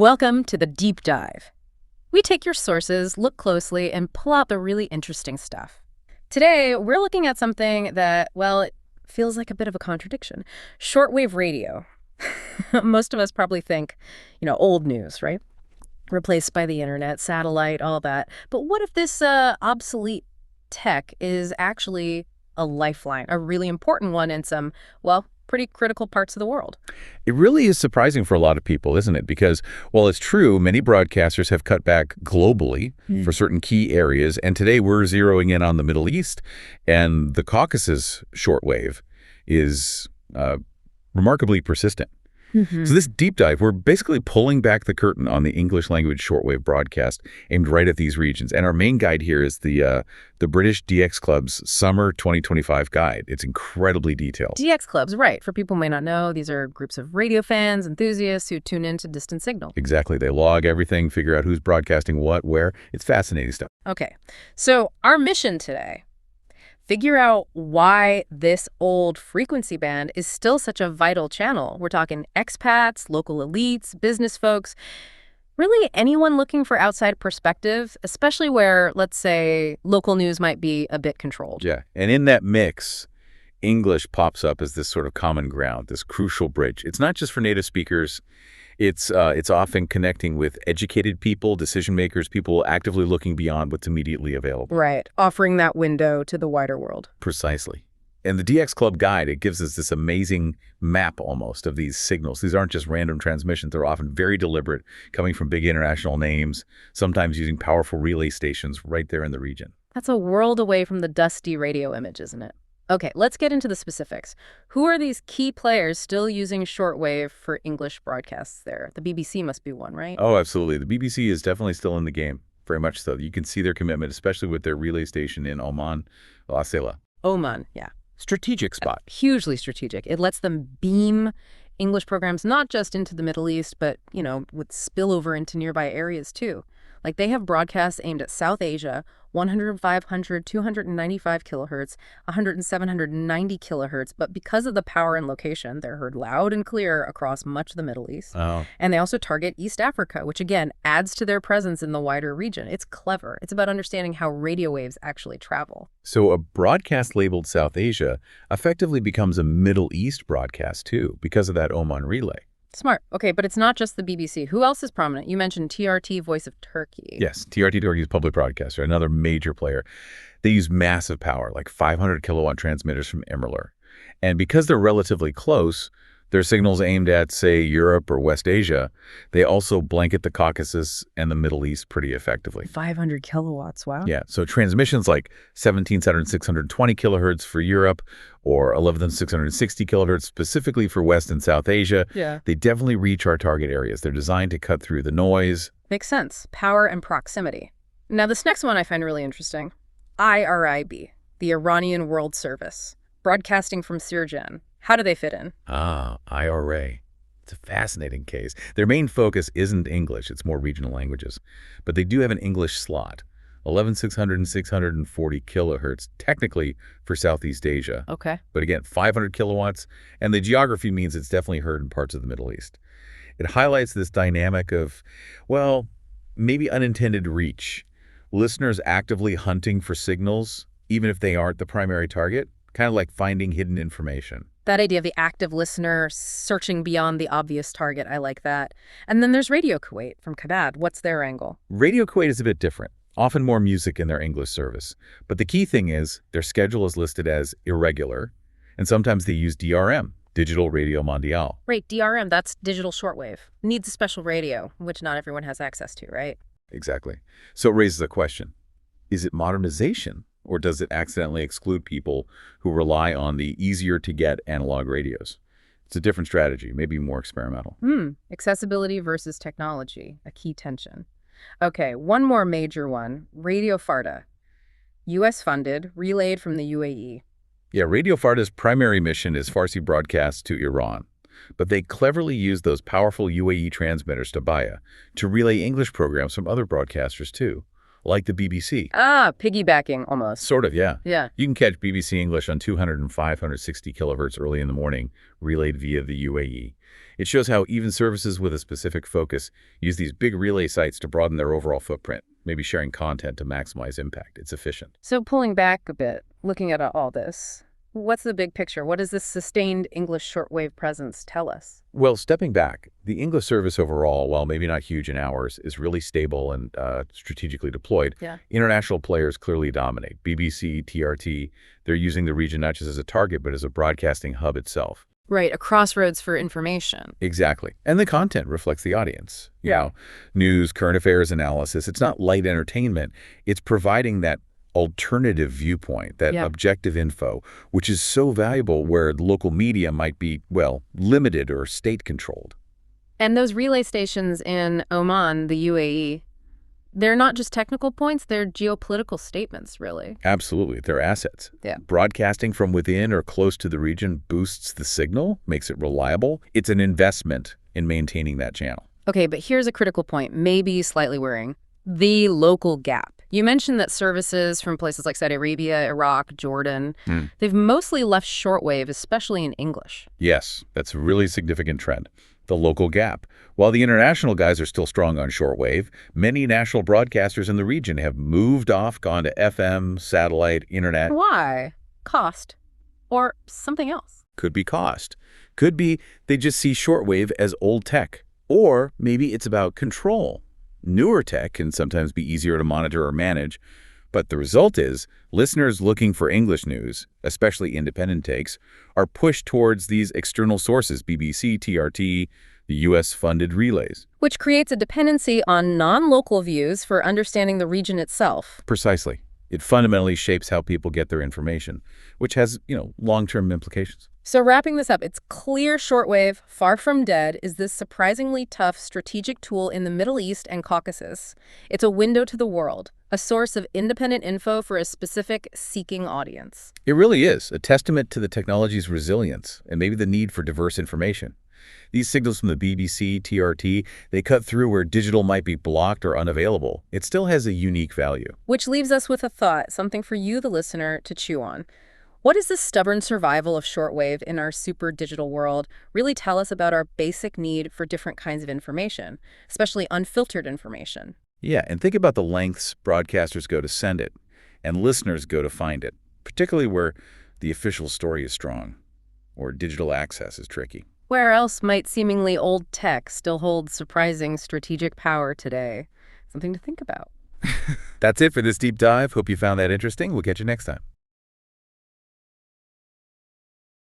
Welcome to the Deep Dive. We take your sources, look closely, and pull out the really interesting stuff. Today, we're looking at something that, well, it feels like a bit of a contradiction. Shortwave radio. Most of us probably think, old news, right? Replaced by the internet, satellite, all that. But what if this obsolete tech is actually a lifeline, a really important one in some, well, pretty critical parts of the world? It really is surprising for a lot of people, isn't it? Because while it's true, many broadcasters have cut back globally for certain key areas, and today we're zeroing in on the Middle East, and the Caucasus shortwave is remarkably persistent. So this deep dive, we're basically pulling back the curtain on the English language shortwave broadcast aimed right at these regions. And our main guide here is the British DX Club's Summer 2025 guide. It's incredibly detailed. DX Clubs, right. For people who may not know, these are groups of radio fans, enthusiasts who tune into distant signal. Exactly. They log everything, figure out who's broadcasting what, where. It's fascinating stuff. Okay, so our mission today, figure out why this old frequency band is still such a vital channel. We're talking expats, local elites, business folks, really anyone looking for outside perspective, especially where, let's say, local news might be a bit controlled. Yeah, and in that mix, English pops up as this sort of common ground, this crucial bridge. It's not just for native speakers. It's often connecting with educated people, decision makers, people actively looking beyond what's immediately available. Right, offering that window to the wider world. Precisely. And the DX Club guide, it gives us this amazing map almost of these signals. These aren't just random transmissions. They're often very deliberate, coming from big international names, sometimes using powerful relay stations right there in the region. That's a world away from the dusty radio image, isn't it? Okay, let's get into the specifics. Who are these key players still using shortwave for English broadcasts there? The BBC must be one, right? Oh, absolutely. The BBC is definitely still in the game, very much so. You can see their commitment, especially with their relay station in Oman, Al-Asila. Oman, yeah. Strategic spot. Hugely strategic. It lets them beam English programs not just into the Middle East, but, with spillover into nearby areas too. Like they have broadcasts aimed at South Asia, 100, 500, 295 kilohertz, 100 and 790 kilohertz. But because of the power and location, they're heard loud and clear across much of the Middle East. Oh. And they also target East Africa, which again adds to their presence in the wider region. It's clever. It's about understanding how radio waves actually travel. So a broadcast labeled South Asia effectively becomes a Middle East broadcast too, because of that Oman relay. Smart. Okay, but it's not just the BBC. Who else is prominent? You mentioned TRT, Voice of Turkey. Yes, TRT Turkey is public broadcaster, another major player. They use massive power, like 500 kilowatt transmitters from Emerler. And because they're relatively close, their signals aimed at, say, Europe or West Asia, they also blanket the Caucasus and the Middle East pretty effectively. 500 kilowatts, wow. Yeah, so transmissions like 17,620 kilohertz for Europe or 11,660 kilohertz specifically for West and South Asia, they definitely reach our target areas. They're designed to cut through the noise. Makes sense. Power and proximity. Now, this next one I find really interesting. IRIB, the Iranian World Service, broadcasting from Sirjan. How do they fit in? Ah, IRA. It's a fascinating case. Their main focus isn't English, it's more regional languages. But they do have an English slot, 11,600 and 640 kilohertz, technically for Southeast Asia. Okay. But again, 500 kilowatts, and the geography means it's definitely heard in parts of the Middle East. It highlights this dynamic of, well, maybe unintended reach. Listeners actively hunting for signals, even if they aren't the primary target, kind of like finding hidden information. That idea of the active listener searching beyond the obvious target, I like that. And then there's Radio Kuwait from Kabad. What's their angle? Radio Kuwait is a bit different, often more music in their English service. But the key thing is their schedule is listed as irregular, and sometimes they use DRM, Digital Radio Mondiale. Right, DRM, that's digital shortwave. Needs a special radio, which not everyone has access to, right? Exactly. So it raises a question. Is it modernization? Or does it accidentally exclude people who rely on the easier-to-get analog radios? It's a different strategy, maybe more experimental. Accessibility versus technology, a key tension. Okay, one more major one, Radio Farda. U.S.-funded, relayed from the UAE. Yeah, Radio Farda's primary mission is Farsi broadcasts to Iran. But they cleverly use those powerful UAE transmitters to Baya to relay English programs from other broadcasters too, like the BBC. Ah, piggybacking almost. Sort of, yeah. Yeah. You can catch BBC English on 200 and 560 kilohertz early in the morning, relayed via the UAE. It shows how even services with a specific focus use these big relay sites to broaden their overall footprint, maybe sharing content to maximize impact. It's efficient. So pulling back a bit, looking at all this, what's the big picture? What does this sustained English shortwave presence tell us? Well, stepping back, the English service overall, while maybe not huge in hours, is really stable and strategically deployed. Yeah. International players clearly dominate. BBC, TRT, they're using the region not just as a target, but as a broadcasting hub itself. Right, a crossroads for information. Exactly. And the content reflects the audience. You Yeah. know, news, current affairs analysis. It's not light entertainment. It's providing that alternative viewpoint, that Yeah. objective info, which is so valuable where the local media might be, well, limited or state-controlled. And those relay stations in Oman, the UAE, they're not just technical points, they're geopolitical statements, really. Absolutely. They're assets. Yeah. Broadcasting from within or close to the region boosts the signal, makes it reliable. It's an investment in maintaining that channel. Okay, but here's a critical point, maybe slightly worrying. The local gap. You mentioned that services from places like Saudi Arabia, Iraq, Jordan, they've mostly left shortwave, especially in English. Yes, that's a really significant trend. The local gap. While the international guys are still strong on shortwave, many national broadcasters in the region have moved off, gone to FM, satellite, internet. Why? Cost. Or something else. Could be cost. Could be they just see shortwave as old tech. Or maybe it's about control. Newer tech can sometimes be easier to monitor or manage, but the result is listeners looking for English news, especially independent takes, are pushed towards these external sources, BBC, TRT, the U.S.-funded relays. Which creates a dependency on non-local views for understanding the region itself. Precisely. It fundamentally shapes how people get their information, which has, long-term implications. So wrapping this up, it's clear shortwave, far from dead, is this surprisingly tough strategic tool in the Middle East and Caucasus. It's a window to the world, a source of independent info for a specific seeking audience. It really is a testament to the technology's resilience and maybe the need for diverse information. These signals from the BBC, TRT, they cut through where digital might be blocked or unavailable. It still has a unique value. Which leaves us with a thought, something for you, the listener, to chew on. What does the stubborn survival of shortwave in our super digital world really tell us about our basic need for different kinds of information, especially unfiltered information? Yeah, and think about the lengths broadcasters go to send it and listeners go to find it, particularly where the official story is strong or digital access is tricky. Where else might seemingly old tech still hold surprising strategic power today? Something to think about. That's it for this deep dive. Hope you found that interesting. We'll catch you next time.